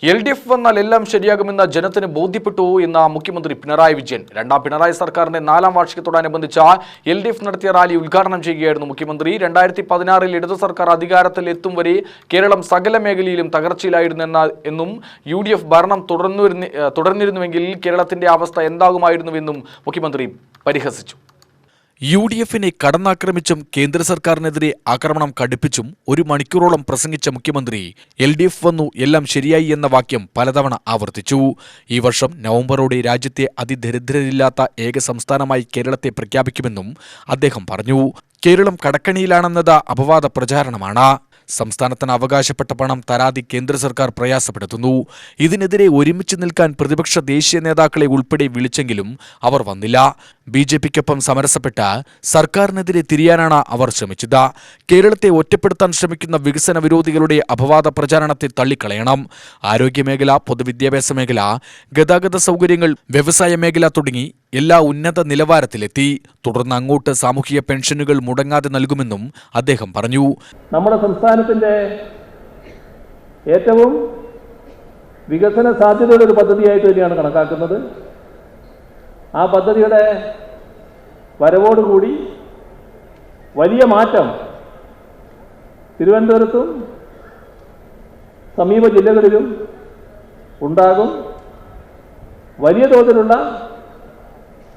LDF വന്നാൽ എല്ലാം ശരിയാകുമെന്ന ജനത്തിന് ബോധ്യപ്പെട്ടു എന്ന മുഖ്യമന്ത്രി പിണറായി വിജയൻ. രണ്ടാം പിണറായി സർക്കാരിന്റെ 4ാം വാർഷികത്തോടനുബന്ധിച്ച LDF നടത്തിയ റാലി ഉദ്ഘാടനം ചെയ്യുകയായിരുന്നു മുഖ്യമന്ത്രി. 2016 ഇടതു സർക്കാർ അധികാരത്തിൽ എത്തും വരെ കേരളം സകല മേഖലയിലും തകർച്ചയിലായിരുന്നു എന്നും UDF ഭരണം തുടർന്നിരുന്നുവെങ്കിൽ കേരളത്തിന്റെ അവസ്ഥ എന്താകുമായിരുന്നുവെന്നും മുഖ്യമന്ത്രി പരിഹസിച്ചു. UDFിനെ കടന്നാക്രമിച്ചും കേന്ദ്ര സർക്കാരിനെതിരെ ആക്രമണം കടുപ്പിച്ചും 1 മണിക്കൂറോളം പ്രസംഗിച്ച മുഖ്യമന്ത്രി LDF വന്നു എല്ലാം ശരിയായി എന്ന വാക്യം പലതവണ ആവർത്തിച്ചു. ഈ വർഷം നവംബറോടെ രാജ്യത്തെ അതിദരിദ്രരില്ലാത്ത ഏക സംസ്ഥാനമായി കേരളത്തെ പ്രഖ്യാപിക്കുമെന്നും അദ്ദേഹം പറഞ്ഞു. കേരളം കടക്കണിയിലാണെന്നത് അപവാദ പ്രചാരണമാണ്. സംസ്ഥാനത്തിന് അവകാശപ്പെട്ട പണം തരാതെ കേന്ദ്ര സർക്കാർ പ്രയാസപ്പെടുത്തുന്നു. ഇതിനെതിരെ ഒരുമിച്ച് നിൽക്കാൻ പ്രതിപക്ഷ ദേശീയ നേതാക്കളെ ഉൾപ്പെടെ വിളിച്ചെങ്കിലും അവർ വന്നില്ല. BJPക്കൊപ്പം സമരസപ്പെട്ട് സർക്കാരിനെതിരെ തിരിയാനാണ് അവർ ശ്രമിച്ചത്. കേരളത്തെ ഒറ്റപ്പെടുത്താൻ ശ്രമിക്കുന്ന വികസന വിരോധികളുടെ അപവാദ പ്രചാരണത്തെ തള്ളിക്കളയണം. ആരോഗ്യമേഖല, പൊതുവിദ്യാഭ്യാസ മേഖല, ഗതാഗത സൗകര്യങ്ങൾ, വ്യവസായ മേഖല തുടങ്ങി എല്ലാ ഉന്നത നിലവാരത്തിലെത്തി. തുടർന്ന് അങ്ങോട്ട് സാമൂഹിക പെൻഷനുകൾ മുടങ്ങാതെ നൽകുമെന്നും അദ്ദേഹം പറഞ്ഞു. നമ്മുടെ സംസ്ഥാനത്തിന്റെ ഏറ്റവും വികസന സാധ്യതയുടെ ഒരു പദ്ധതിയായിട്ട് തന്നെയാണ് കണക്കാക്കുന്നത്. ആ പദ്ധതിയുടെ വരവോടുകൂടി വലിയ മാറ്റം തിരുവനന്തപുരത്തും സമീപ ജില്ലകളിലും ഉണ്ടാകും. വലിയ തോതിലുള്ള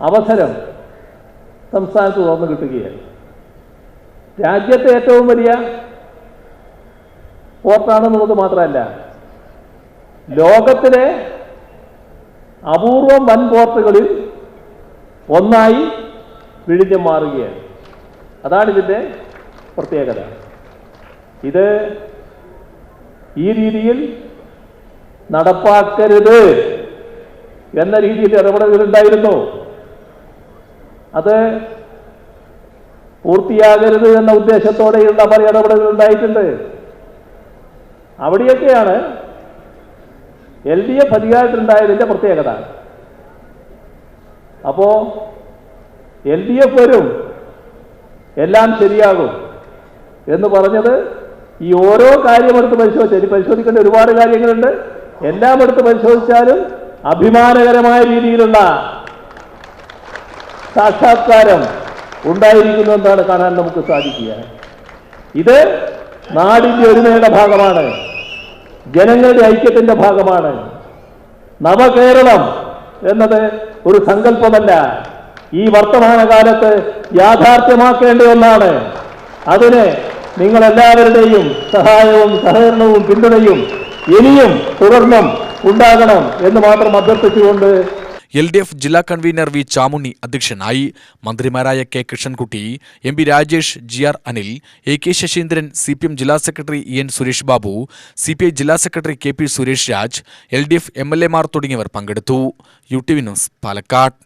അവസരം സംസ്ഥാനത്ത് തുറന്നു കിട്ടുകയാണ്. രാജ്യത്തെ ഏറ്റവും വലിയ പോർട്ടാണെന്നുള്ളത് മാത്രമല്ല, ലോകത്തിലെ അപൂർവം വൻ പോർട്ടുകളിൽ ഒന്നായി വിഴിഞ്ഞം മാറുകയാണ്. അതാണ് ഇതിൻ്റെ പ്രത്യേകത. ഇത് ഈ രീതിയിൽ നടപ്പാക്കരുത് എന്ന രീതിയിൽ ഇടപെടലുകളുണ്ടായിരുന്നു. അത് പൂർത്തിയാകരുത് എന്ന ഉദ്ദേശത്തോടെയുള്ള പല ഇടപെടലുകൾ ഉണ്ടായിട്ടുണ്ട്. അവിടെയൊക്കെയാണ് LDF അധികാരത്തിലുണ്ടായതിൻ്റെ പ്രത്യേകത. അപ്പോ LDF വരും, എല്ലാം ശരിയാകും എന്ന് പറഞ്ഞത് ഈ ഓരോ കാര്യമെടുത്ത് പരിശോധിക്കേണ്ട ഒരുപാട് കാര്യങ്ങളുണ്ട്. എല്ലാം എടുത്ത് പരിശോധിച്ചാലും അഭിമാനകരമായ രീതിയിലുള്ള സാക്ഷാത്കാരം ഉണ്ടായിരിക്കുന്നു എന്നാണ് കാണാൻ നമുക്ക് സാധിക്കുക. ഇത് നാടിന്റെ ഒരുമയുടെ ഭാഗമാണ്, ജനങ്ങളുടെ ഐക്യത്തിന്റെ ഭാഗമാണ്. നവകേരളം എന്നത് ഒരു സങ്കല്പമല്ല, ഈ വർത്തമാനകാലത്ത് യാഥാർത്ഥ്യമാക്കേണ്ട ഒന്നാണ്. അതിന് നിങ്ങളെല്ലാവരുടെയും സഹായവും സഹകരണവും പിന്തുണയും ഇനിയും തുടർന്നും ഉണ്ടാകണം എന്ന് മാത്രം അഭ്യർത്ഥിച്ചുകൊണ്ട് LDF ജില്ലാ കൺവീനർ വി ചാമുണ്ണി അധ്യക്ഷനായി. മന്ത്രിമാരായ K Krishnankutty, MP Rajesh, GR Anil, AK Saseendran, CPM ജില്ലാ secretary EN Suresh Babu, CPI ജില്ലാ secretary KP Suresh Raj, LDF MLA Mar തുടങ്ങിയവർ പങ്കെടുത്തു. UTV news, Palakkad.